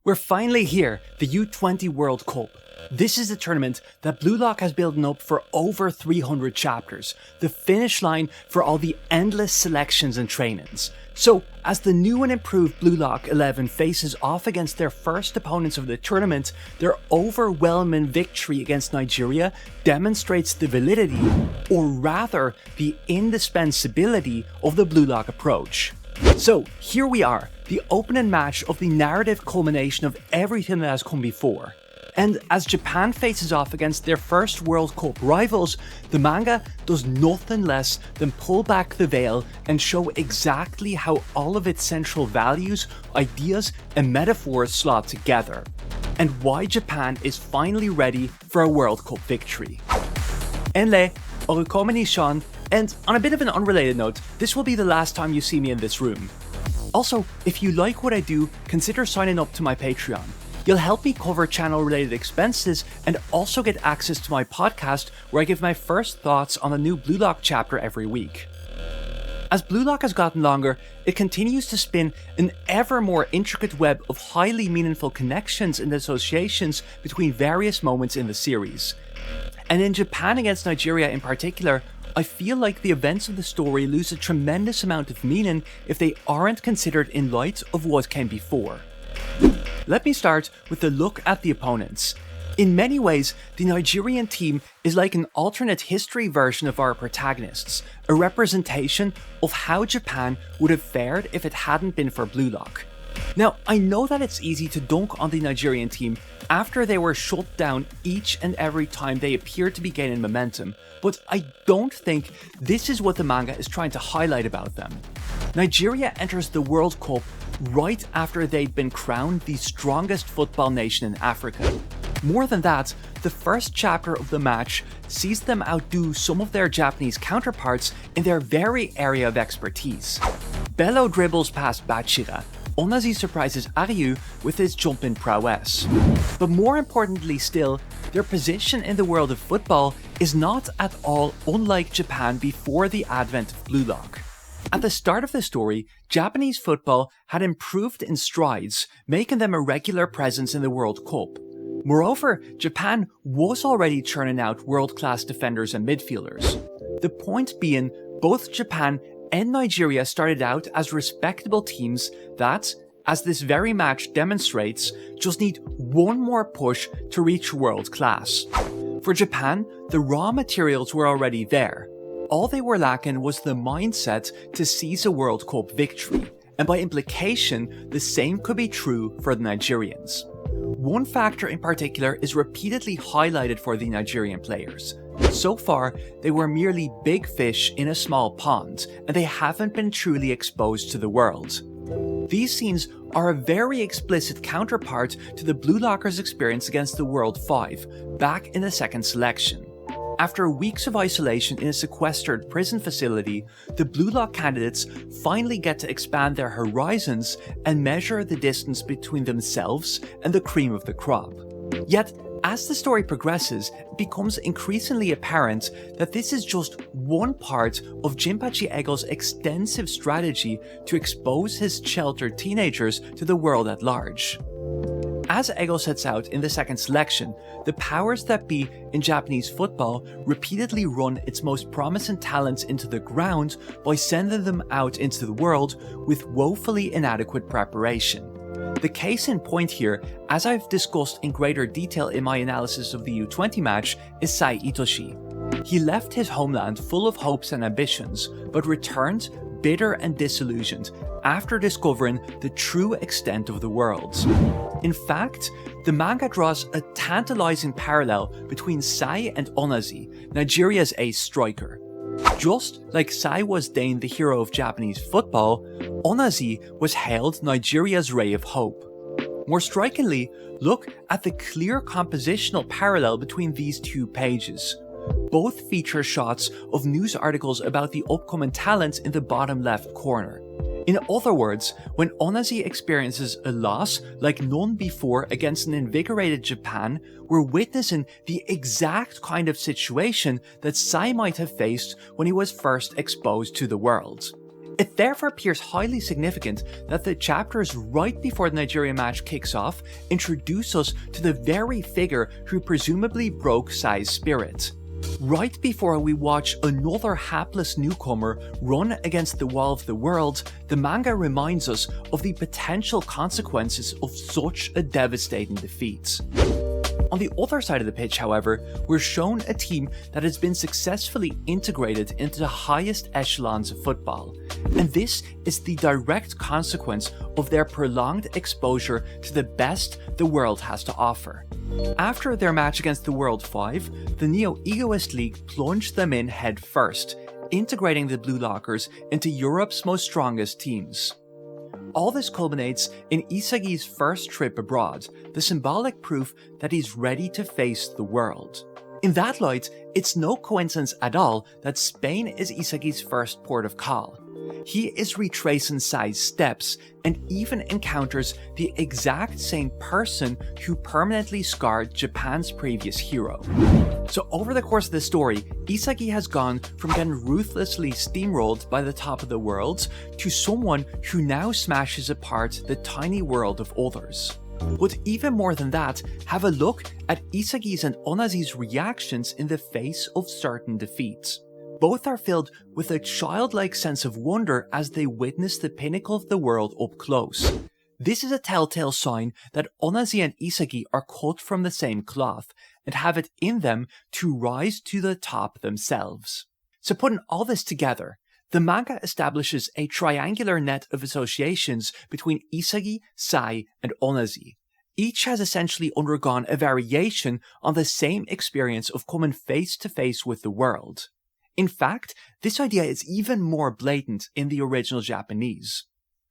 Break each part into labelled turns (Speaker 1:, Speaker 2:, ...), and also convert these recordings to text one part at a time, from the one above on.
Speaker 1: We're finally here, the U20 World Cup. This is the tournament that Blue Lock has built up for over 300 chapters, the finish line for all the endless selections and trainings. So, as the new and improved Blue Lock 11 faces off against their first opponents of the tournament, their overwhelming victory against Nigeria demonstrates the validity, or rather the indispensability, of the Blue Lock approach. So, here we are, the opening match of the narrative culmination of everything that has come before. And as Japan faces off against their first World Cup rivals, the manga does nothing less than pull back the veil and show exactly how all of its central values, ideas, and metaphors slot together, and why Japan is finally ready for a World Cup victory. Enle, Orukomani Shan, and on a bit of an unrelated note, this will be the last time you see me in this room. Also, if you like what I do, consider signing up to my Patreon. You'll help me cover channel-related expenses and also get access to my podcast where I give my first thoughts on a new Blue Lock chapter every week. As Blue Lock has gotten longer, it continues to spin an ever more intricate web of highly meaningful connections and associations between various moments in the series. And in Japan against Nigeria in particular, I feel like the events of the story lose a tremendous amount of meaning if they aren't considered in light of what came before. Let me start with a look at the opponents. In many ways, the Nigerian team is like an alternate history version of our protagonists, a representation of how Japan would have fared if it hadn't been for Blue Lock. Now, I know that it's easy to dunk on the Nigerian team after they were shut down each and every time they appeared to be gaining momentum, but I don't think this is what the manga is trying to highlight about them. Nigeria enters the World Cup right after they'd been crowned the strongest football nation in Africa. More than that, the first chapter of the match sees them outdo some of their Japanese counterparts in their very area of expertise. Bello dribbles past Bachira. Onazi surprises Ariu with his jumping prowess. But more importantly still, their position in the world of football is not at all unlike Japan before the advent of Blue Lock. At the start of the story, Japanese football had improved in strides, making them a regular presence in the World Cup. Moreover, Japan was already churning out world-class defenders and midfielders. The point being, both Japan and Nigeria started out as respectable teams that, as this very match demonstrates, just need one more push to reach world class. For Japan, the raw materials were already there. All they were lacking was the mindset to seize a World Cup victory, and by implication, the same could be true for the Nigerians. One factor in particular is repeatedly highlighted for the Nigerian players. So far, they were merely big fish in a small pond, and they haven't been truly exposed to the world. These scenes are a very explicit counterpart to the Blue Lockers' experience against the World 5, back in the second selection. After weeks of isolation in a sequestered prison facility, the Blue Lock candidates finally get to expand their horizons and measure the distance between themselves and the cream of the crop. Yet, as the story progresses, it becomes increasingly apparent that this is just one part of Jinpachi Ego's extensive strategy to expose his sheltered teenagers to the world at large. As Ego sets out in the second selection, the powers that be in Japanese football repeatedly run its most promising talents into the ground by sending them out into the world with woefully inadequate preparation. The case in point here, as I've discussed in greater detail in my analysis of the U20 match, is Sai Itoshi. He left his homeland full of hopes and ambitions, but returned bitter and disillusioned after discovering the true extent of the world. In fact, the manga draws a tantalizing parallel between Sai and Onazi, Nigeria's ace striker. Just like Sai was deemed the hero of Japanese football, Onazi was hailed Nigeria's ray of hope. More strikingly, look at the clear compositional parallel between these two pages. Both feature shots of news articles about the upcoming talents in the bottom left corner. In other words, when Onazi experiences a loss like none before against an invigorated Japan, we're witnessing the exact kind of situation that Sai might have faced when he was first exposed to the world. It therefore appears highly significant that the chapters right before the Nigerian match kicks off introduce us to the very figure who presumably broke Sai's spirit. Right before we watch another hapless newcomer run against the wall of the world, the manga reminds us of the potential consequences of such a devastating defeat. On the other side of the pitch, however, we're shown a team that has been successfully integrated into the highest echelons of football, and this is the direct consequence of their prolonged exposure to the best the world has to offer. After their match against the World 5, the Neo-Egoist League plunged them in head first, integrating the Blue Lockers into Europe's most strongest teams. All this culminates in Isagi's first trip abroad, the symbolic proof that he's ready to face the world. In that light, it's no coincidence at all that Spain is Isagi's first port of call. He is retracing Sai's steps and even encounters the exact same person who permanently scarred Japan's previous hero. So over the course of the story, Isagi has gone from getting ruthlessly steamrolled by the top of the world to someone who now smashes apart the tiny world of others. But even more than that, have a look at Isagi's and Onazi's reactions in the face of certain defeats. Both are filled with a childlike sense of wonder as they witness the pinnacle of the world up close. This is a telltale sign that Onazi and Isagi are cut from the same cloth and have it in them to rise to the top themselves. So putting all this together, the manga establishes a triangular net of associations between Isagi, Sai, and Onazi. Each has essentially undergone a variation on the same experience of coming face to face with the world. In fact, this idea is even more blatant in the original Japanese.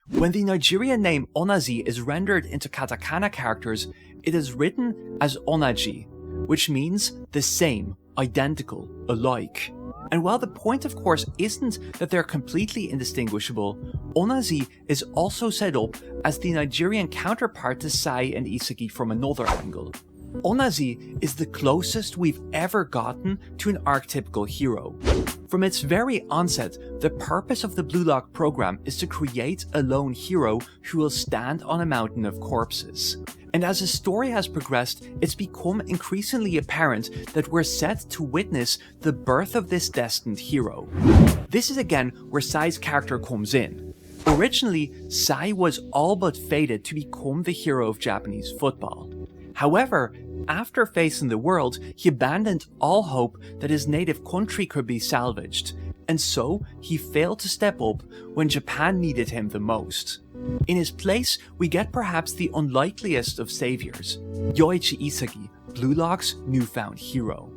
Speaker 1: When the Nigerian name Onazi is rendered into katakana characters, it is written as onaji, which means the same, identical, alike. And while the point of course isn't that they're completely indistinguishable, Onazi is also set up as the Nigerian counterpart to Sai and Isagi from another angle. Onazi is the closest we've ever gotten to an archetypical hero. From its very onset, the purpose of the Blue Lock program is to create a lone hero who will stand on a mountain of corpses. And as the story has progressed, it's become increasingly apparent that we're set to witness the birth of this destined hero. This is again where Sai's character comes in. Originally, Sai was all but fated to become the hero of Japanese football. However, after facing the world, he abandoned all hope that his native country could be salvaged, and so he failed to step up when Japan needed him the most. In his place, we get perhaps the unlikeliest of saviors, Yoichi Isagi, Blue Lock's newfound hero.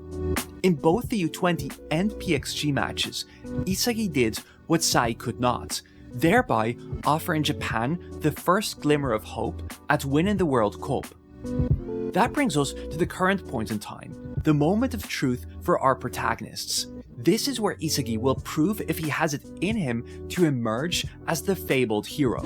Speaker 1: In both the U20 and PXG matches, Isagi did what Sai could not, thereby offering Japan the first glimmer of hope at winning the World Cup. That brings us to the current point in time, the moment of truth for our protagonists. This is where Isagi will prove if he has it in him to emerge as the fabled hero.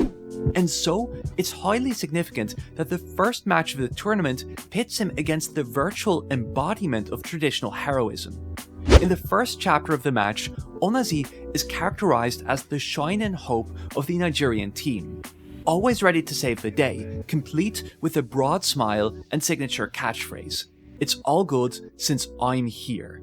Speaker 1: And so, it's highly significant that the first match of the tournament pits him against the virtual embodiment of traditional heroism. In the first chapter of the match, Onazi is characterized as the shining hope of the Nigerian team. Always ready to save the day, complete with a broad smile and signature catchphrase, "It's all good since I'm here."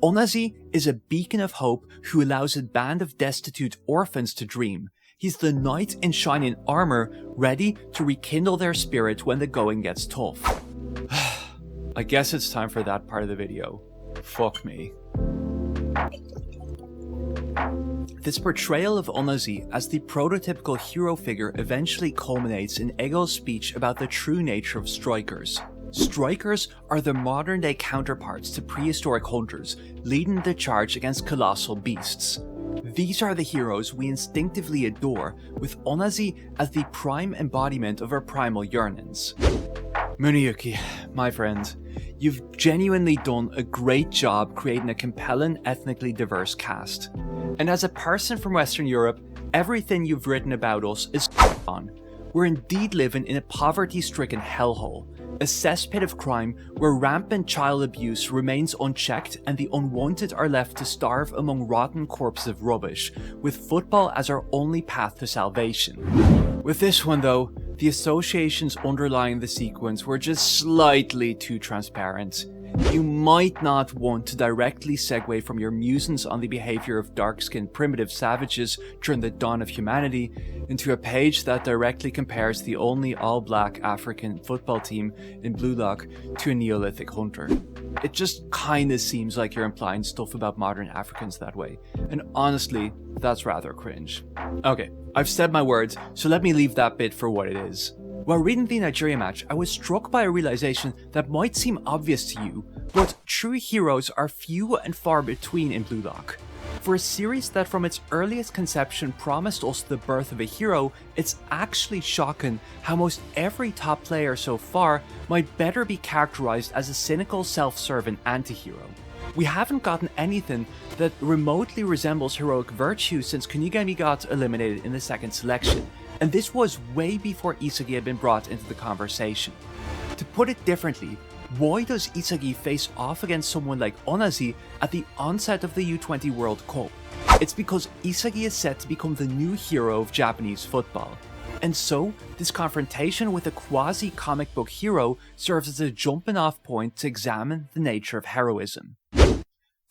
Speaker 1: Onazi is a beacon of hope who allows a band of destitute orphans to dream. He's the knight in shining armor, ready to rekindle their spirit when the going gets tough. I guess it's time for that part of the video. Fuck me. This portrayal of Onazi as the prototypical hero figure eventually culminates in Ego's speech about the true nature of strikers. Strikers are the modern-day counterparts to prehistoric hunters, leading the charge against colossal beasts. These are the heroes we instinctively adore, with Onazi as the prime embodiment of our primal yearnings. Muneyuki, my friend, you've genuinely done a great job creating a compelling, ethnically diverse cast. And as a person from Western Europe, everything you've written about us is on. we're indeed living in a poverty-stricken hellhole, a cesspit of crime where rampant child abuse remains unchecked and the unwanted are left to starve among rotten corpses of rubbish, with football as our only path to salvation. With this one though, the associations underlying the sequence were just slightly too transparent. You might not want to directly segue from your musings on the behaviour of dark-skinned primitive savages during the dawn of humanity into a page that directly compares the only all-black African football team in Blue Lock to a Neolithic hunter. It just kinda seems like you're implying stuff about modern Africans that way, and honestly, that's rather cringe. Okay, I've said my words, so let me leave that bit for what it is. While reading the Nigeria match, I was struck by a realization that might seem obvious to you, but true heroes are few and far between in Blue Lock. For a series that from its earliest conception promised us the birth of a hero, it's actually shocking how most every top player so far might better be characterized as a cynical, self-serving anti-hero. We haven't gotten anything that remotely resembles heroic virtue since Kunigami got eliminated in the second selection. And this was way before Isagi had been brought into the conversation. To put it differently, why does Isagi face off against someone like Onazi at the onset of the U20 World Cup? It's because Isagi is set to become the new hero of Japanese football. And so, this confrontation with a quasi-comic book hero serves as a jumping off point to examine the nature of heroism.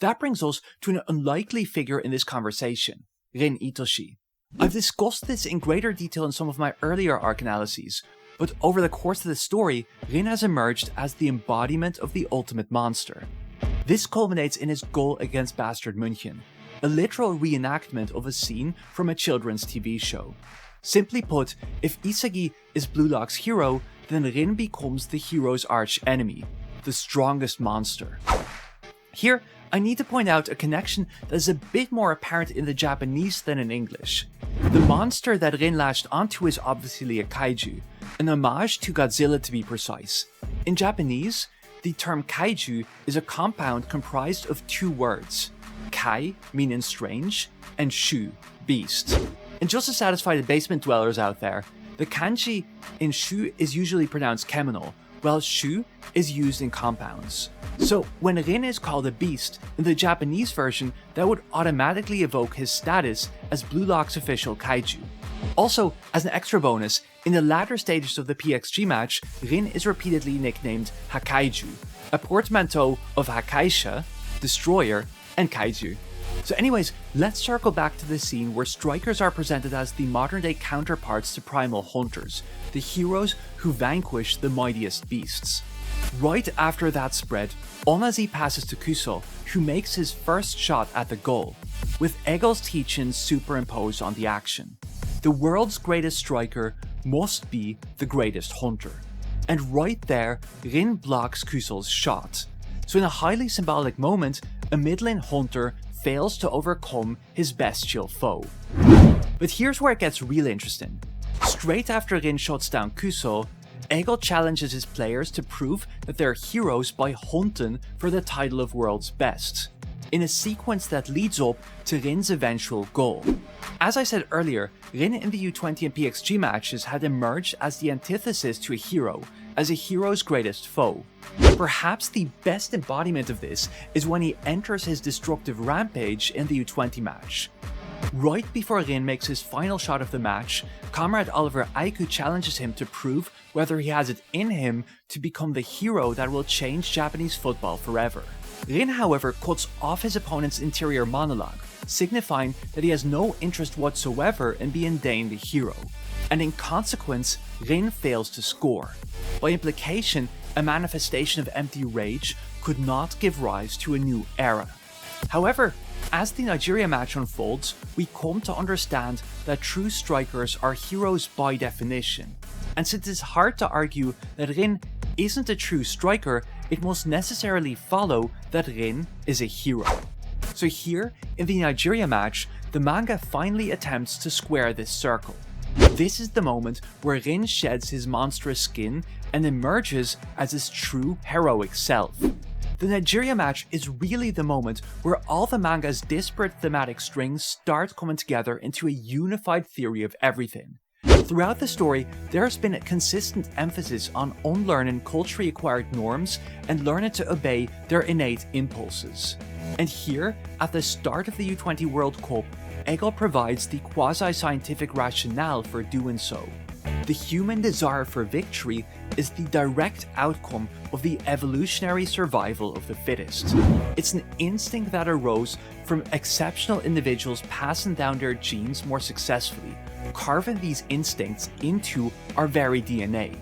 Speaker 1: That brings us to an unlikely figure in this conversation, Rin Itoshi. I've discussed this in greater detail in some of my earlier arc analyses, but over the course of the story, Rin has emerged as the embodiment of the ultimate monster. This culminates in his goal against Bastard München, a literal reenactment of a scene from a children's TV show. Simply put, if Isagi is Blue Lock's hero, then Rin becomes the hero's arch enemy, the strongest monster. Here, I need to point out a connection that is a bit more apparent in the Japanese than in English. The monster that Rin lashed onto is obviously a kaiju, an homage to Godzilla to be precise. In Japanese, the term kaiju is a compound comprised of two words, kai, meaning strange, and shu, beast. And just to satisfy the basement dwellers out there, the kanji in shu is usually pronounced keminal, while shu is used in compounds. So when Rin is called a beast, in the Japanese version, that would automatically evoke his status as Blue Lock's official kaiju. Also, as an extra bonus, in the latter stages of the PXG match, Rin is repeatedly nicknamed Hakaiju, a portmanteau of Hakaisha, destroyer, and kaiju. So anyways, let's circle back to the scene where strikers are presented as the modern day counterparts to primal hunters, the heroes who vanquish the mightiest beasts. Right after that spread, Onazi passes to Kuso, who makes his first shot at the goal, with Egel's teachings superimposed on the action. The world's greatest striker must be the greatest hunter. And right there, Rin blocks Kuso's shot. So in a highly symbolic moment, a mid-lane hunter fails to overcome his bestial foe. But here's where it gets really interesting. Straight after Rin shuts down Kuso, Egel challenges his players to prove that they're heroes by hunting for the title of world's best, in a sequence that leads up to Rin's eventual goal. As I said earlier, Rin in the U20 and PXG matches had emerged as the antithesis to a hero, as a hero's greatest foe. Perhaps the best embodiment of this is when he enters his destructive rampage in the U20 match. Right before Rin makes his final shot of the match, Comrade Oliver Aiku challenges him to prove whether he has it in him to become the hero that will change Japanese football forever. Rin, however, cuts off his opponent's interior monologue, signifying that he has no interest whatsoever in being deemed the hero, and in consequence, Rin fails to score. By implication, a manifestation of empty rage could not give rise to a new era. However, as the Nigeria match unfolds, we come to understand that true strikers are heroes by definition, and since it's hard to argue that Rin isn't a true striker, it must necessarily follow that Rin is a hero. So here, in the Nigeria match, the manga finally attempts to square this circle. This is the moment where Rin sheds his monstrous skin and emerges as his true heroic self. The Nigeria match is really the moment where all the manga's disparate thematic strings start coming together into a unified theory of everything. Throughout the story, there has been a consistent emphasis on unlearning culturally acquired norms and learning to obey their innate impulses. And here, at the start of the U20 World Cup, Egil provides the quasi-scientific rationale for doing so. The human desire for victory is the direct outcome of the evolutionary survival of the fittest. It's an instinct that arose from exceptional individuals passing down their genes more successfully, carving these instincts into our very DNA.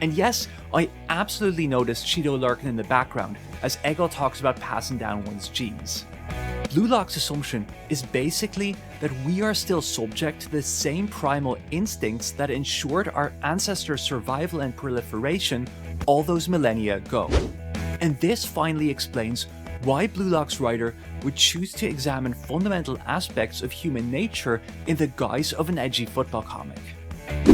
Speaker 1: And yes, I absolutely noticed Shido lurking in the background as Egil talks about passing down one's genes. Blue Lock's assumption is basically that we are still subject to the same primal instincts that ensured our ancestors' survival and proliferation all those millennia ago. And this finally explains why Blue Lock's writer would choose to examine fundamental aspects of human nature in the guise of an edgy football comic.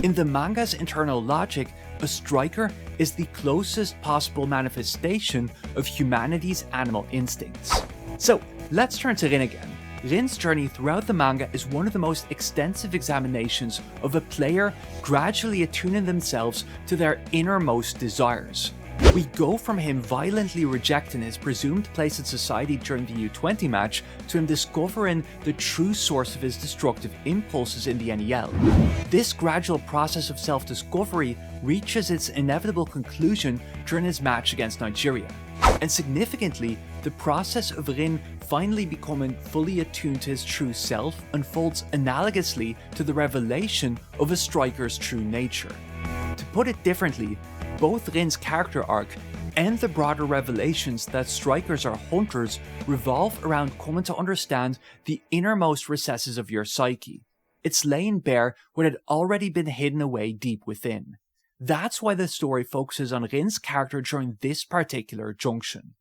Speaker 1: In the manga's internal logic, a striker is the closest possible manifestation of humanity's animal instincts. So, let's turn to Rin again. Rin's journey throughout the manga is one of the most extensive examinations of a player gradually attuning themselves to their innermost desires. We go from him violently rejecting his presumed place in society during the U20 match to him discovering the true source of his destructive impulses in the NEL. This gradual process of self-discovery reaches its inevitable conclusion during his match against Nigeria. And significantly, the process of Rin finally becoming fully attuned to his true self unfolds analogously to the revelation of a striker's true nature. To put it differently, both Rin's character arc and the broader revelations that strikers are hunters revolve around coming to understand the innermost recesses of your psyche. It's laying bare what had already been hidden away deep within. That's why the story focuses on Rin's character during this particular junction.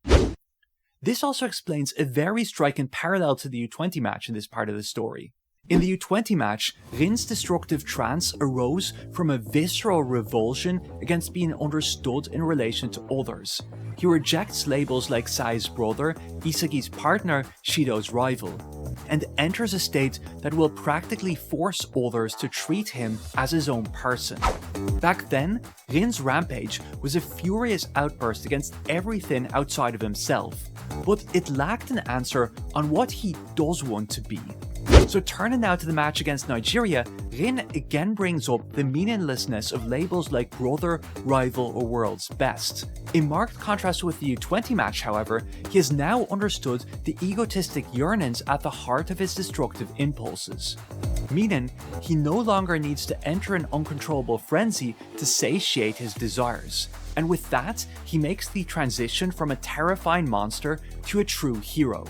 Speaker 1: This also explains a very striking parallel to the U20 match in this part of the story. In the U20 match, Rin's destructive trance arose from a visceral revulsion against being understood in relation to others. He rejects labels like Sai's brother, Isagi's partner, Shido's rival, and enters a state that will practically force others to treat him as his own person. Back then, Rin's rampage was a furious outburst against everything outside of himself, but it lacked an answer on what he does want to be. So turning now to the match against Nigeria, Rin again brings up the meaninglessness of labels like brother, rival or world's best. In marked contrast with the U20 match, however, he has now understood the egotistic yearnings at the heart of his destructive impulses. Meaning, he no longer needs to enter an uncontrollable frenzy to satiate his desires. And with that, he makes the transition from a terrifying monster to a true hero.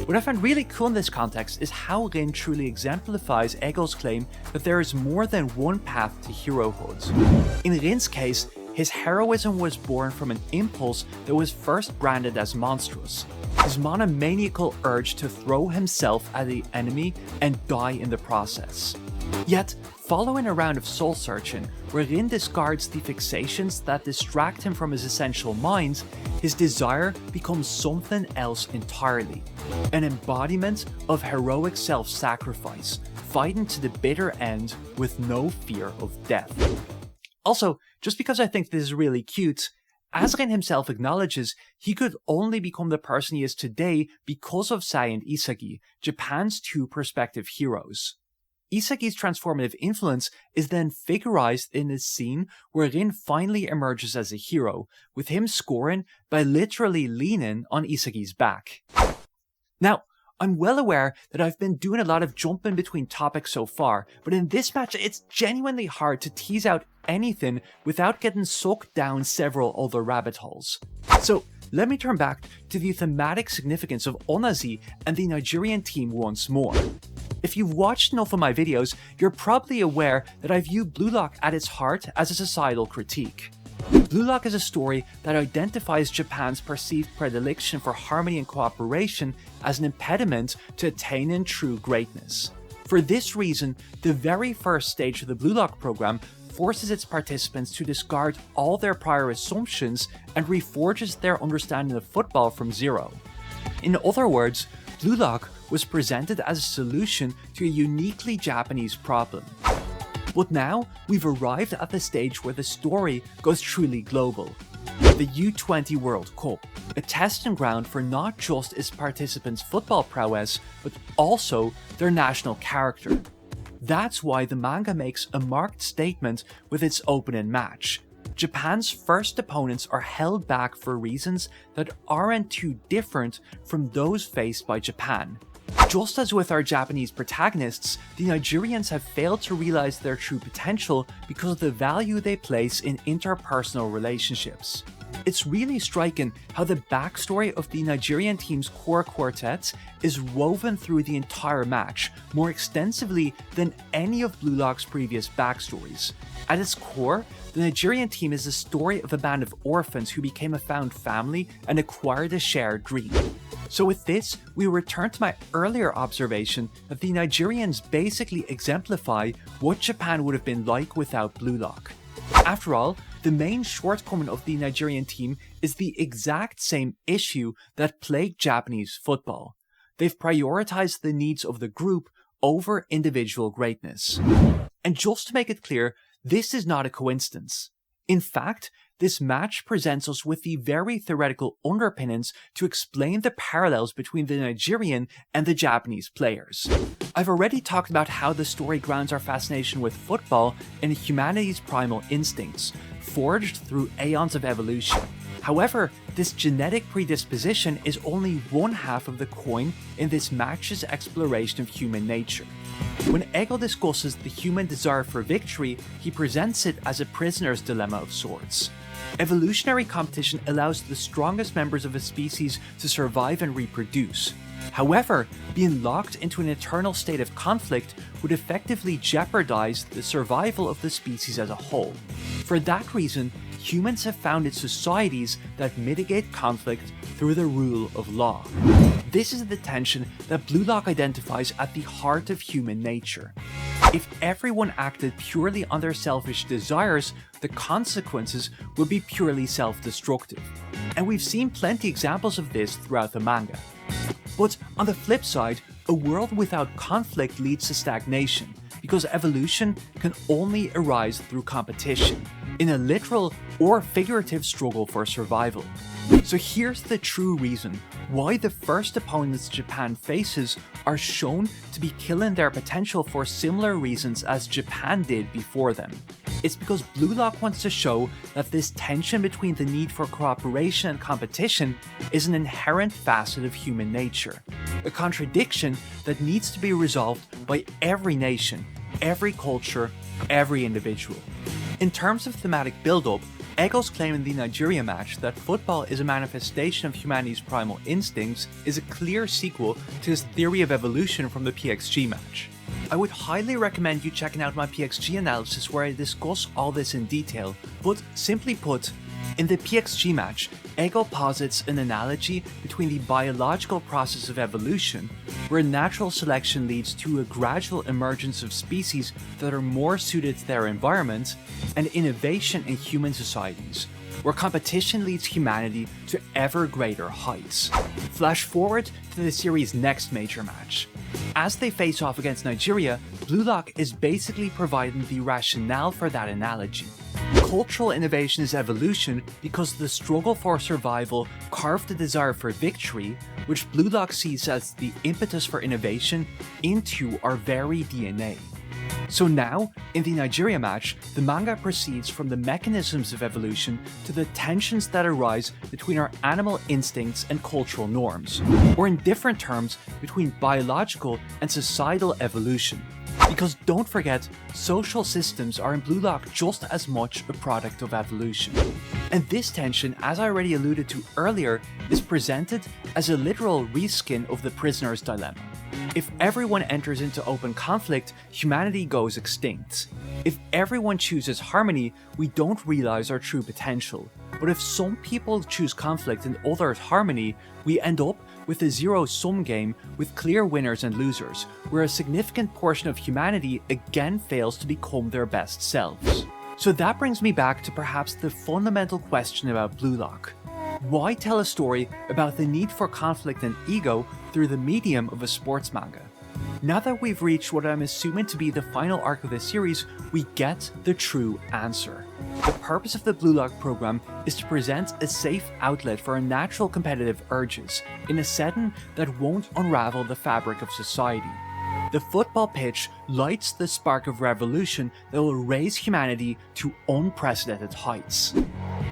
Speaker 1: What I find really cool in this context is how Rin truly exemplifies Egil's claim that there is more than one path to herohood. In Rin's case, his heroism was born from an impulse that was first branded as monstrous, his monomaniacal urge to throw himself at the enemy and die in the process. Yet, following a round of soul-searching, where Rin discards the fixations that distract him from his essential mind, his desire becomes something else entirely. An embodiment of heroic self-sacrifice, fighting to the bitter end with no fear of death. Also, just because I think this is really cute, as Rin himself acknowledges, he could only become the person he is today because of Sai and Isagi, Japan's two prospective heroes. Isagi's transformative influence is then figurized in a scene where Rin finally emerges as a hero, with him scoring by literally leaning on Isagi's back. Now, I'm well aware that I've been doing a lot of jumping between topics so far, but in this match it's genuinely hard to tease out anything without getting sucked down several other rabbit holes. So, let me turn back to the thematic significance of Onazi and the Nigerian team once more. If you've watched enough of my videos, you're probably aware that I view Blue Lock at its heart as a societal critique. Blue Lock is a story that identifies Japan's perceived predilection for harmony and cooperation as an impediment to attaining true greatness. For this reason, the very first stage of the Blue Lock program forces its participants to discard all their prior assumptions and reforges their understanding of football from zero. In other words, Blue Lock was presented as a solution to a uniquely Japanese problem. But now, we've arrived at the stage where the story goes truly global. The U20 World Cup, a testing ground for not just its participants' football prowess, but also their national character. That's why the manga makes a marked statement with its opening match. Japan's first opponents are held back for reasons that aren't too different from those faced by Japan. Just as with our Japanese protagonists, the Nigerians have failed to realize their true potential because of the value they place in interpersonal relationships. It's really striking how the backstory of the Nigerian team's core quartet is woven through the entire match, more extensively than any of Blue Lock's previous backstories. At its core, the Nigerian team is the story of a band of orphans who became a found family and acquired a shared dream. So with this, we return to my earlier observation that the Nigerians basically exemplify what Japan would have been like without Blue Lock. After all, the main shortcoming of the Nigerian team is the exact same issue that plagued Japanese football. They've prioritized the needs of the group over individual greatness. And just to make it clear, this is not a coincidence. In fact, this match presents us with the very theoretical underpinnings to explain the parallels between the Nigerian and the Japanese players. I've already talked about how the story grounds our fascination with football in humanity's primal instincts, forged through aeons of evolution. However, this genetic predisposition is only one half of the coin in this match's exploration of human nature. When Ego discusses the human desire for victory, he presents it as a prisoner's dilemma of sorts. Evolutionary competition allows the strongest members of a species to survive and reproduce. However, being locked into an eternal state of conflict would effectively jeopardize the survival of the species as a whole. For that reason, humans have founded societies that mitigate conflict through the rule of law. This is the tension that Blue Lock identifies at the heart of human nature. If everyone acted purely on their selfish desires, the consequences would be purely self-destructive. And we've seen plenty examples of this throughout the manga. But on the flip side, a world without conflict leads to stagnation, because evolution can only arise through competition, in a literal or figurative struggle for survival. So here's the true reason why the first opponents Japan faces are shown to be killing their potential for similar reasons as Japan did before them. It's because Blue Lock wants to show that this tension between the need for cooperation and competition is an inherent facet of human nature, a contradiction that needs to be resolved by every nation, every culture, every individual. In terms of thematic build-up, Ego's claim in the Nigeria match that football is a manifestation of humanity's primal instincts is a clear sequel to his theory of evolution from the PXG match. I would highly recommend you checking out my PXG analysis where I discuss all this in detail, but simply put, in the PXG match, Ego posits an analogy between the biological process of evolution, where natural selection leads to a gradual emergence of species that are more suited to their environment, and innovation in human societies, where competition leads humanity to ever greater heights. Flash forward to the series' next major match. As they face off against Nigeria, Blue Lock is basically providing the rationale for that analogy. Cultural innovation is evolution because the struggle for survival carved the desire for victory, which Blue Lock sees as the impetus for innovation, into our very DNA. So now, in the Nigeria match, the manga proceeds from the mechanisms of evolution to the tensions that arise between our animal instincts and cultural norms, or in different terms, between biological and societal evolution. Because don't forget, social systems are in Blue Lock just as much a product of evolution. And this tension, as I already alluded to earlier, is presented as a literal reskin of the prisoner's dilemma. If everyone enters into open conflict, humanity goes extinct. If everyone chooses harmony, we don't realize our true potential. But if some people choose conflict and others harmony, we end up with a zero-sum game with clear winners and losers, where a significant portion of humanity again fails to become their best selves. So that brings me back to perhaps the fundamental question about Blue Lock. Why tell a story about the need for conflict and ego through the medium of a sports manga? Now that we've reached what I'm assuming to be the final arc of the series, we get the true answer. The purpose of the Blue Lock program is to present a safe outlet for our natural competitive urges in a setting that won't unravel the fabric of society. The football pitch lights the spark of revolution that will raise humanity to unprecedented heights.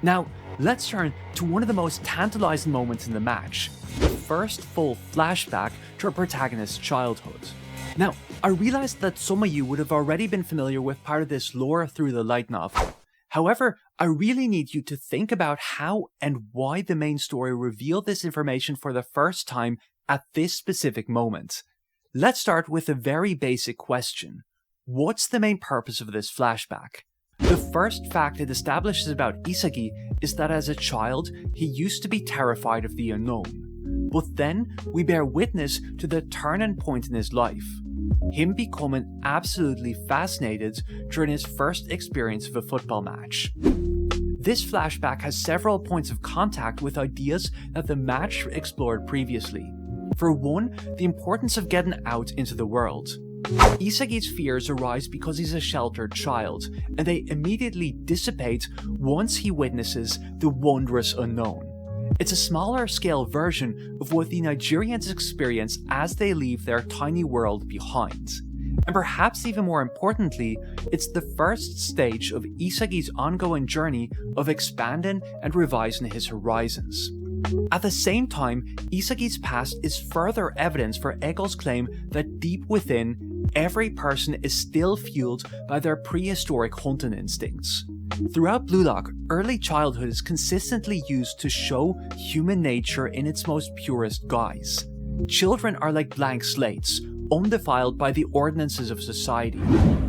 Speaker 1: Now, let's turn to one of the most tantalizing moments in the match, the first full flashback to our protagonist's childhood. Now, I realize that some of you would have already been familiar with part of this lore through the light novel. However, I really need you to think about how and why the main story revealed this information for the first time at this specific moment. Let's start with a very basic question. What's the main purpose of this flashback? The first fact it establishes about Isagi is that as a child, he used to be terrified of the unknown. But then, we bear witness to the turning point in his life. Him becoming absolutely fascinated during his first experience of a football match. This flashback has several points of contact with ideas that the match explored previously. For one, the importance of getting out into the world. Isagi's fears arise because he's a sheltered child, and they immediately dissipate once he witnesses the wondrous unknown. It's a smaller scale version of what the Nigerians experience as they leave their tiny world behind. And perhaps even more importantly, it's the first stage of Isagi's ongoing journey of expanding and revising his horizons. At the same time, Isagi's past is further evidence for Egel's claim that deep within, every person is still fueled by their prehistoric hunting instincts. Throughout Blue Lock, early childhood is consistently used to show human nature in its most purest guise. Children are like blank slates, undefiled by the ordinances of society.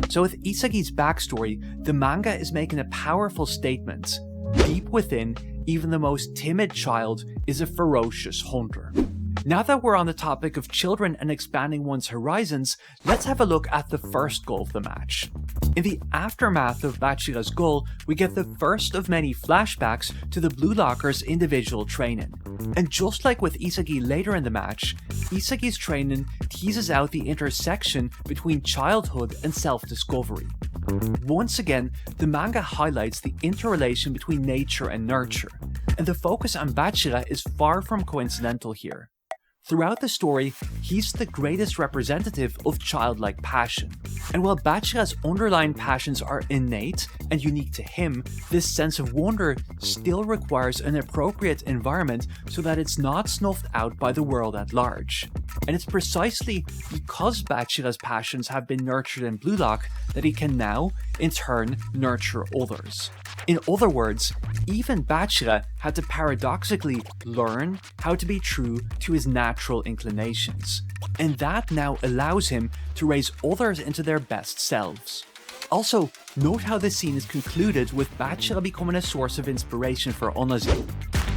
Speaker 1: So with Isagi's backstory, the manga is making a powerful statement. Deep within, even the most timid child is a ferocious hunter. Now that we're on the topic of children and expanding one's horizons, let's have a look at the first goal of the match. In the aftermath of Bachira's goal, we get the first of many flashbacks to the Blue Lockers' individual training. And just like with Isagi later in the match, Isagi's training teases out the intersection between childhood and self-discovery. Once again, the manga highlights the interrelation between nature and nurture, and the focus on Bachira is far from coincidental here. Throughout the story, he's the greatest representative of childlike passion. And while Bachira's underlying passions are innate and unique to him, this sense of wonder still requires an appropriate environment so that it's not snuffed out by the world at large. And it's precisely because Bachira's passions have been nurtured in Blue Lock that he can now, in turn, nurture others. In other words, even Bachira had to paradoxically learn how to be true to his natural inclinations, and that now allows him to raise others into their best selves. Also, note how this scene is concluded with Bachira becoming a source of inspiration for Onazi.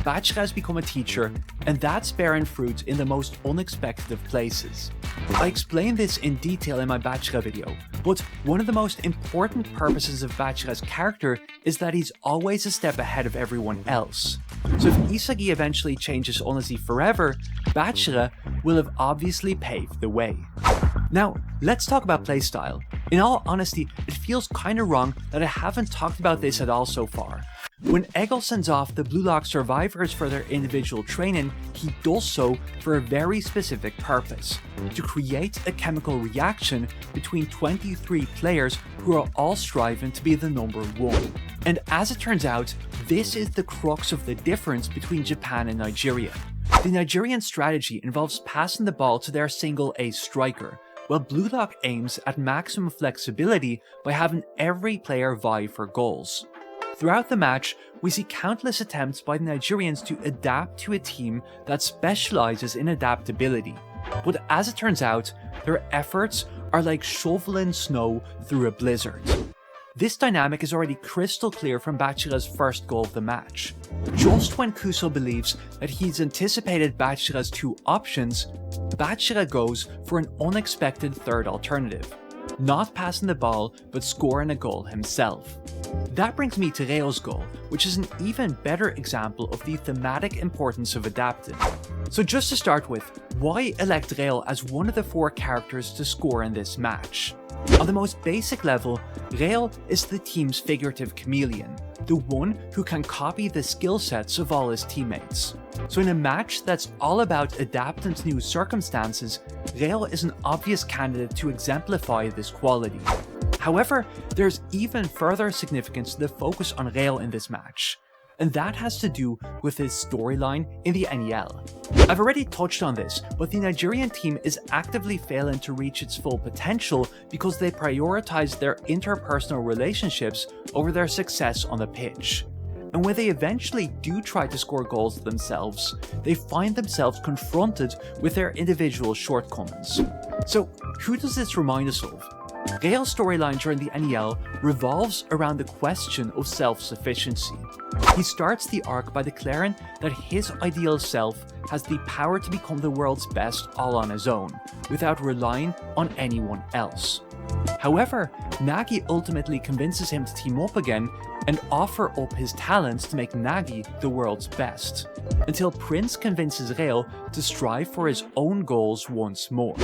Speaker 1: Bachira has become a teacher, and that's bearing fruit in the most unexpected of places. I explained this in detail in my Bachira video, but one of the most important purposes of Bachira's character is that he's always a step ahead of everyone else. So if Isagi eventually changes Onazi forever, Bachira will have obviously paved the way. Now, let's talk about playstyle. In all honesty, it feels kinda wrong that I haven't talked about this at all so far. When Egel sends off the Blue Lock survivors for their individual training, he does so for a very specific purpose: to create a chemical reaction between 23 players who are all striving to be the number one. And as it turns out, this is the crux of the difference between Japan and Nigeria. The Nigerian strategy involves passing the ball to their single ace striker, while Blue Lock aims at maximum flexibility by having every player vie for goals. Throughout the match, we see countless attempts by the Nigerians to adapt to a team that specializes in adaptability. But as it turns out, their efforts are like shoveling snow through a blizzard. This dynamic is already crystal clear from Bachira's first goal of the match. Just when Kuso believes that he's anticipated Bachira's two options, Bachira goes for an unexpected third alternative: not passing the ball, but scoring a goal himself. That brings me to Reo's goal, which is an even better example of the thematic importance of adapting. So just to start with, why elect Reo as one of the 4 characters to score in this match? On the most basic level, Gabriel is the team's figurative chameleon, the one who can copy the skill sets of all his teammates. So in a match that's all about adapting to new circumstances, Gabriel is an obvious candidate to exemplify this quality. However, there's even further significance to the focus on Gabriel in this match, and that has to do with his storyline in the NEL. I've already touched on this, but the Nigerian team is actively failing to reach its full potential because they prioritize their interpersonal relationships over their success on the pitch. And when they eventually do try to score goals themselves, they find themselves confronted with their individual shortcomings. So who does this remind us of? Gabriel's storyline during the NEL revolves around the question of self-sufficiency. He starts the arc by declaring that his ideal self has the power to become the world's best all on his own, without relying on anyone else. However, Nagi ultimately convinces him to team up again and offer up his talents to make Nagi the world's best, until Prince convinces Gabriel to strive for his own goals once more.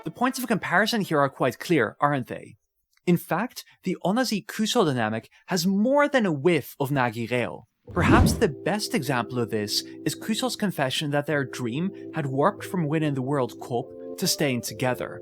Speaker 1: The points of comparison here are quite clear, aren't they? In fact, the Onazi Kuso dynamic has more than a whiff of Nagi Gabriel. Perhaps the best example of this is Kuso's confession that their dream had warped from winning the World Cup to staying together.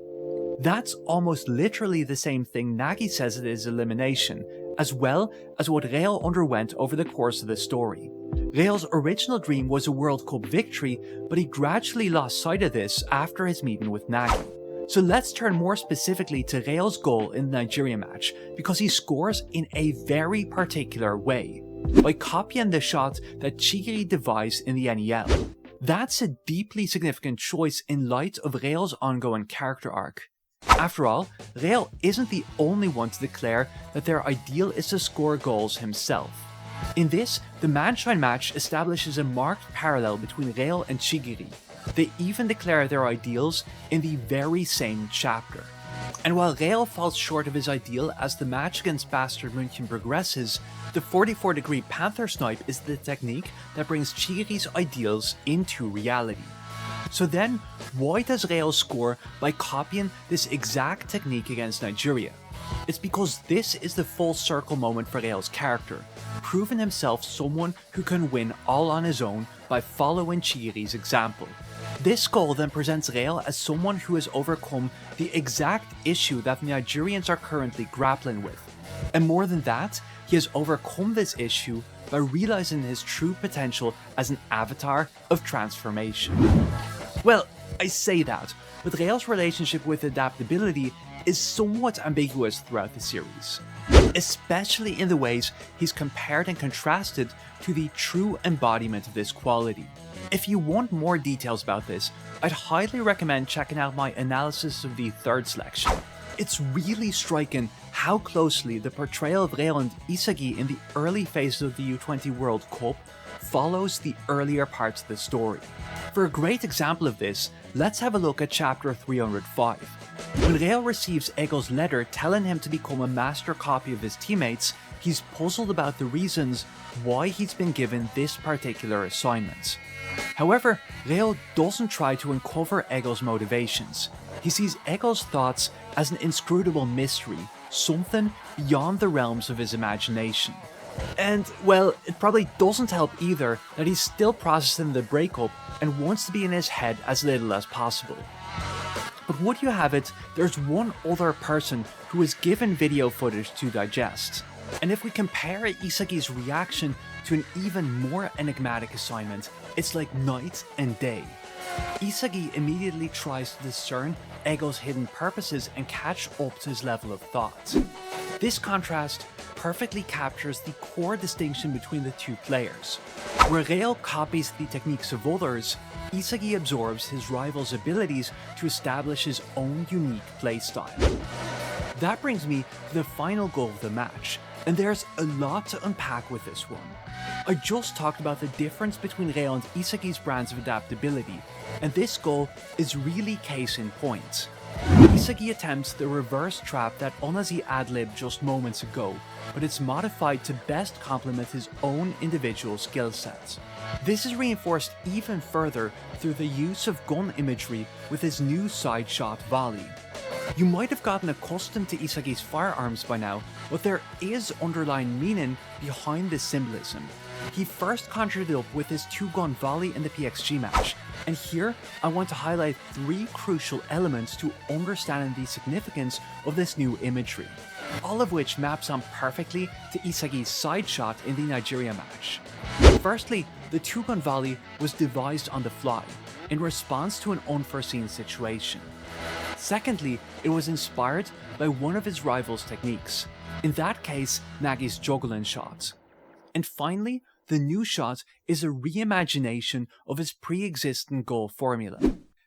Speaker 1: That's almost literally the same thing Nagi says at his elimination, as well as what Gabriel underwent over the course of the story. Gabriel's original dream was a World Cup victory, but he gradually lost sight of this after his meeting with Nagi. So let's turn more specifically to Gabriel's goal in the Nigerian match, because he scores in a very particular way, by copying the shot that Chigiri devised in the NEL. That's a deeply significant choice in light of Gabriel's ongoing character arc. After all, Gabriel isn't the only one to declare that their ideal is to score goals himself. In this, the Manshine match establishes a marked parallel between Gabriel and Chigiri. They even declare their ideals in the very same chapter. And while Gabriel falls short of his ideal as the match against Bastard München progresses, the 44-degree Panther Snipe is the technique that brings Chigiri's ideals into reality. So then, why does Gabriel score by copying this exact technique against Nigeria? It's because this is the full circle moment for Gabriel's character, proving himself someone who can win all on his own by following Chigiri's example. This goal then presents Gabriel as someone who has overcome the exact issue that the Nigerians are currently grappling with. And more than that, he has overcome this issue by realizing his true potential as an avatar of transformation. Well, I say that, but Gabriel's relationship with adaptability is somewhat ambiguous throughout the series, especially in the ways he's compared and contrasted to the true embodiment of this quality. If you want more details about this, I'd highly recommend checking out my analysis of the third selection. It's really striking how closely the portrayal of Gabriel and Isagi in the early phases of the U20 World Cup follows the earlier parts of the story. For a great example of this, let's have a look at chapter 305. When Gabriel receives Ego's letter telling him to become a master copy of his teammates, he's puzzled about the reasons why he's been given this particular assignment. However, Gabriel doesn't try to uncover Ego's motivations. He sees Ego's thoughts as an inscrutable mystery, something beyond the realms of his imagination. And, well, it probably doesn't help either that he's still processing the breakup and wants to be in his head as little as possible. But would you have it, there's one other person who is given video footage to digest. And if we compare Isagi's reaction to an even more enigmatic assignment, it's like night and day. Isagi immediately tries to discern Ego's hidden purposes and catch up to his level of thought. This contrast perfectly captures the core distinction between the two players. Where Gabriel copies the techniques of others, Isagi absorbs his rival's abilities to establish his own unique playstyle. That brings me to the final goal of the match, and there's a lot to unpack with this one. I just talked about the difference between Gabriel and Isagi's brands of adaptability, and this goal is really case in point. Isagi attempts the reverse trap that Onazi ad-libbed just moments ago, but it's modified to best complement his own individual skill sets. This is reinforced even further through the use of gun imagery with his new side shot volley. You might have gotten accustomed to Isagi's firearms by now, but there is underlying meaning behind this symbolism. He first conjured it up with his 2-gun volley in the PXG match, and here I want to highlight 3 crucial elements to understanding the significance of this new imagery, all of which maps on perfectly to Isagi's side shot in the Nigeria match. Firstly, the 2-gun volley was devised on the fly, in response to an unforeseen situation. Secondly, it was inspired by one of his rival's techniques, in that case Nagi's juggling shot. And finally, the new shot is a reimagination of his pre-existing goal formula.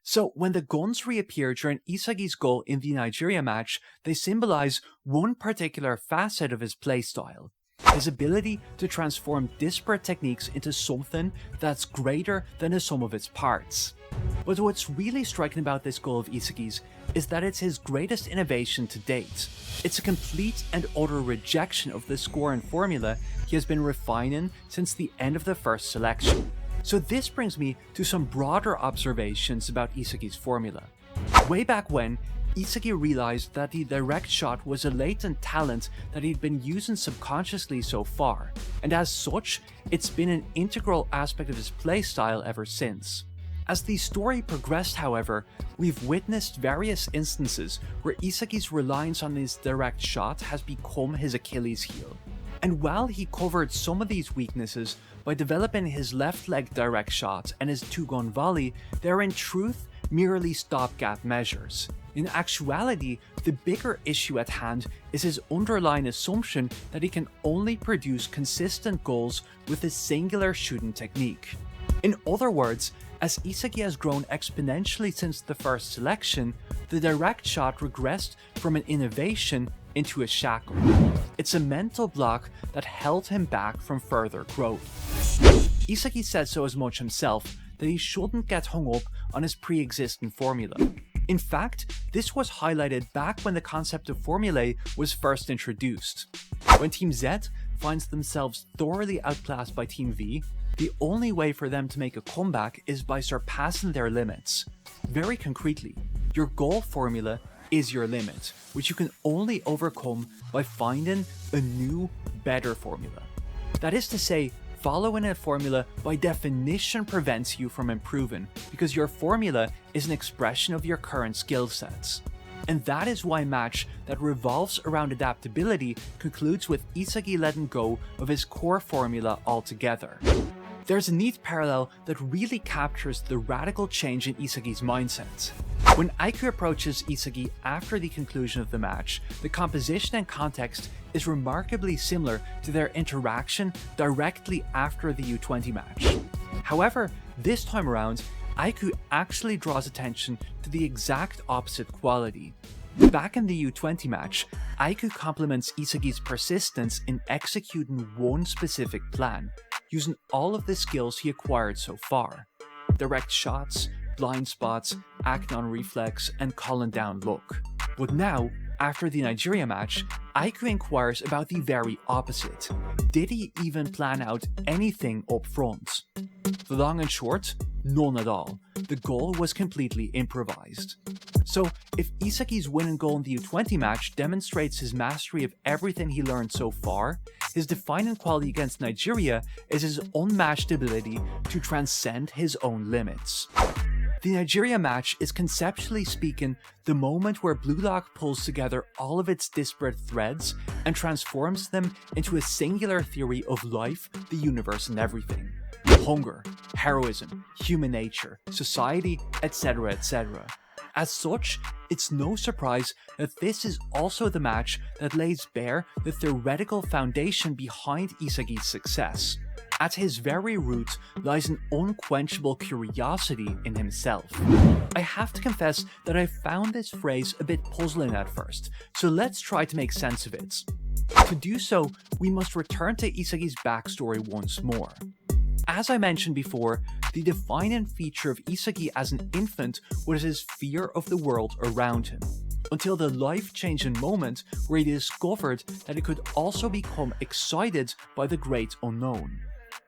Speaker 1: So when the guns reappear during Isagi's goal in the Nigeria match, they symbolize one particular facet of his playstyle, his ability to transform disparate techniques into something that's greater than the sum of its parts. But what's really striking about this goal of Isagi's is that it's his greatest innovation to date. It's a complete and utter rejection of the score and formula he has been refining since the end of the first selection. So this brings me to some broader observations about Isagi's formula. Way back when, Isagi realized that the direct shot was a latent talent that he'd been using subconsciously so far, and as such, it's been an integral aspect of his playstyle ever since. As the story progressed, however, we've witnessed various instances where Isagi's reliance on his direct shot has become his Achilles heel. And while he covered some of these weaknesses by developing his left leg direct shot and his 2-gun volley, they're in truth merely stopgap measures. In actuality, the bigger issue at hand is his underlying assumption that he can only produce consistent goals with a singular shooting technique. In other words, as Isagi has grown exponentially since the first selection, the direct shot regressed from an innovation into a shackle. It's a mental block that held him back from further growth. Isagi said so as much himself, that he shouldn't get hung up on his pre-existing formula. In fact, this was highlighted back when the concept of formulae was first introduced. When Team Z finds themselves thoroughly outclassed by Team V, the only way for them to make a comeback is by surpassing their limits. Very concretely, your goal formula is your limit, which you can only overcome by finding a new, better formula. That is to say, following a formula by definition prevents you from improving, because your formula is an expression of your current skill sets. And that is why a match that revolves around adaptability concludes with Isagi letting go of his core formula altogether. There's a neat parallel that really captures the radical change in Isagi's mindset. When Aiku approaches Isagi after the conclusion of the match, the composition and context is remarkably similar to their interaction directly after the U20 match. However, this time around, Aiku actually draws attention to the exact opposite quality. Back in the U20 match, Aiku compliments Isagi's persistence in executing one specific plan, using all of the skills he acquired so far. Direct shots, blind spots, acting on reflex, and calling down look. But now, after the Nigeria match, Aiku inquires about the very opposite. Did he even plan out anything up front? The long and short, none at all. The goal was completely improvised. So, if Isagi's winning goal in the U20 match demonstrates his mastery of everything he learned so far, his defining quality against Nigeria is his unmatched ability to transcend his own limits. The Nigeria match is, conceptually speaking, the moment where Blue Lock pulls together all of its disparate threads and transforms them into a singular theory of life, the universe, and everything. Hunger, heroism, human nature, society, etc., etc. As such, it's no surprise that this is also the match that lays bare the theoretical foundation behind Isagi's success. At his very root lies an unquenchable curiosity in himself. I have to confess that I found this phrase a bit puzzling at first, so let's try to make sense of it. To do so, we must return to Isagi's backstory once more. As I mentioned before, the defining feature of Isagi as an infant was his fear of the world around him, until the life-changing moment where he discovered that he could also become excited by the great unknown.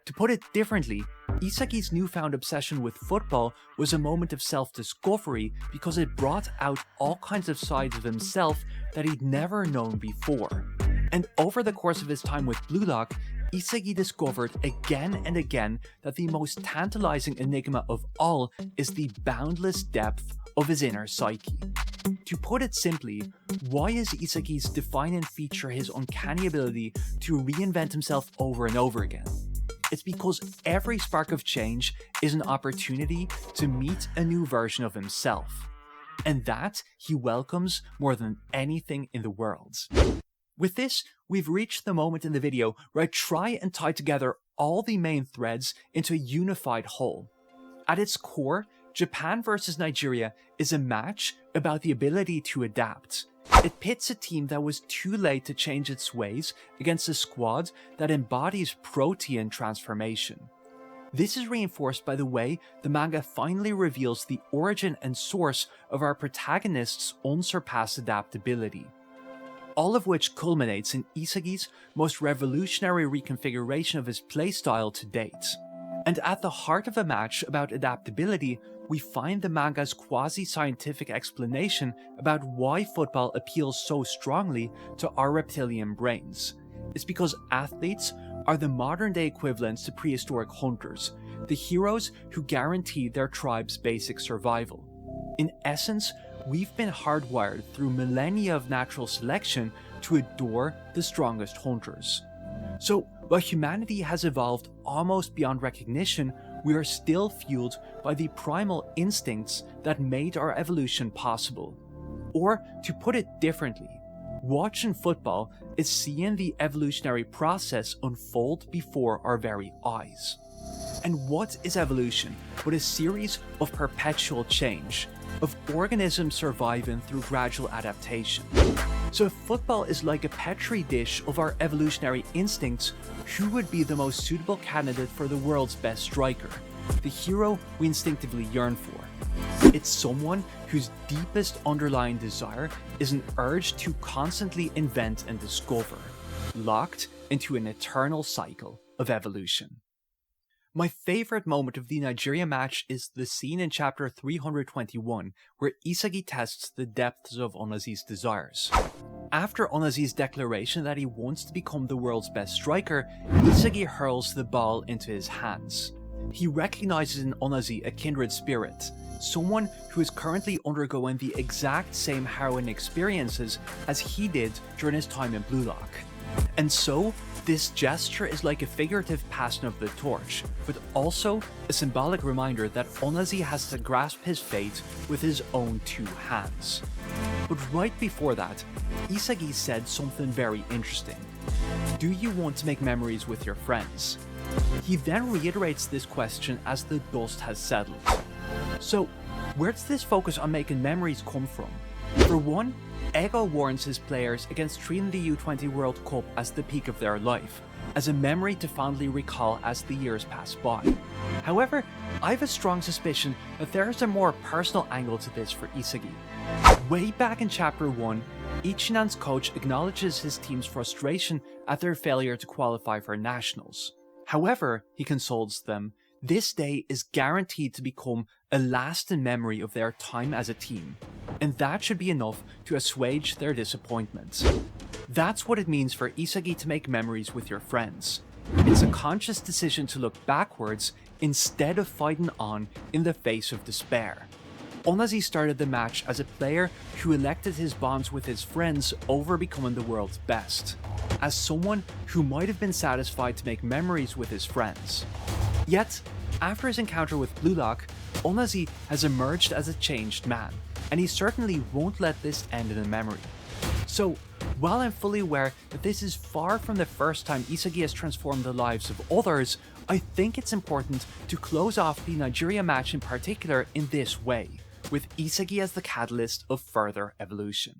Speaker 1: To put it differently, Isagi's newfound obsession with football was a moment of self-discovery because it brought out all kinds of sides of himself that he'd never known before. And over the course of his time with Blue Lock, Isagi discovered again and again that the most tantalizing enigma of all is the boundless depth of his inner psyche. To put it simply, why is Isagi's defining feature his uncanny ability to reinvent himself over and over again? It's because every spark of change is an opportunity to meet a new version of himself. And that he welcomes more than anything in the world. With this, we've reached the moment in the video where I try and tie together all the main threads into a unified whole. At its core, Japan versus Nigeria is a match about the ability to adapt. It pits a team that was too late to change its ways against a squad that embodies protean transformation. This is reinforced by the way the manga finally reveals the origin and source of our protagonist's unsurpassed adaptability. All of which culminates in Isagi's most revolutionary reconfiguration of his playstyle to date. And at the heart of a match about adaptability, we find the manga's quasi-scientific explanation about why football appeals so strongly to our reptilian brains. It's because athletes are the modern-day equivalents to prehistoric hunters, the heroes who guarantee their tribe's basic survival. In essence, we've been hardwired through millennia of natural selection to adore the strongest hunters. So, while humanity has evolved almost beyond recognition, we are still fueled by the primal instincts that made our evolution possible. Or, to put it differently, watching football is seeing the evolutionary process unfold before our very eyes. And what is evolution but a series of perpetual change, of organisms surviving through gradual adaptation? So if football is like a petri dish of our evolutionary instincts, who would be the most suitable candidate for the world's best striker? The hero we instinctively yearn for. It's someone whose deepest underlying desire is an urge to constantly invent and discover, locked into an eternal cycle of evolution. My favourite moment of the Nigeria match is the scene in chapter 321 where Isagi tests the depths of Onazi's desires. After Onazi's declaration that he wants to become the world's best striker, Isagi hurls the ball into his hands. He recognises in Onazi a kindred spirit, someone who is currently undergoing the exact same harrowing experiences as he did during his time in Blue Lock. And so, this gesture is like a figurative passing of the torch, but also a symbolic reminder that Onazi has to grasp his fate with his own two hands. But right before that, Isagi said something very interesting. Do you want to make memories with your friends? He then reiterates this question as the dust has settled. So, where does this focus on making memories come from? For one, Ego warns his players against treating the U20 World Cup as the peak of their life, as a memory to fondly recall as the years pass by. However, I have a strong suspicion that there is a more personal angle to this for Isagi. Way back in chapter 1, Ichinan's coach acknowledges his team's frustration at their failure to qualify for nationals. However, he consoles them, this day is guaranteed to become a lasting memory of their time as a team, and that should be enough to assuage their disappointments. That's what it means for Isagi to make memories with your friends. It's a conscious decision to look backwards instead of fighting on in the face of despair. Onazi started the match as a player who elected his bonds with his friends over becoming the world's best, as someone who might have been satisfied to make memories with his friends. Yet, after his encounter with Blue Lock, Onazi has emerged as a changed man, and he certainly won't let this end in a memory. So, while I'm fully aware that this is far from the first time Isagi has transformed the lives of others, I think it's important to close off the Nigeria match in particular in this way, with Isagi as the catalyst of further evolution.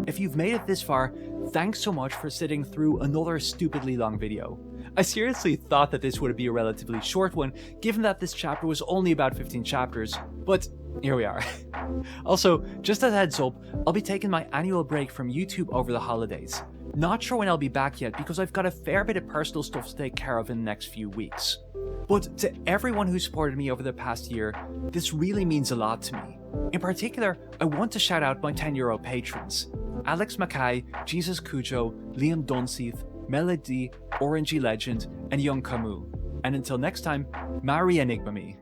Speaker 1: If you've made it this far, thanks so much for sitting through another stupidly long video. I seriously thought that this would be a relatively short one, given that this chapter was only about 15 chapters, but here we are. Also, just as a heads up, I'll be taking my annual break from YouTube over the holidays. Not sure when I'll be back yet because I've got a fair bit of personal stuff to take care of in the next few weeks. But to everyone who supported me over the past year, this really means a lot to me. In particular, I want to shout out my €10 patrons: Alex Mackay, Jesus Cujo, Liam Dunseith, Melody, Orangey Legend, and Young Camus. And until next time, Mari Enigma me.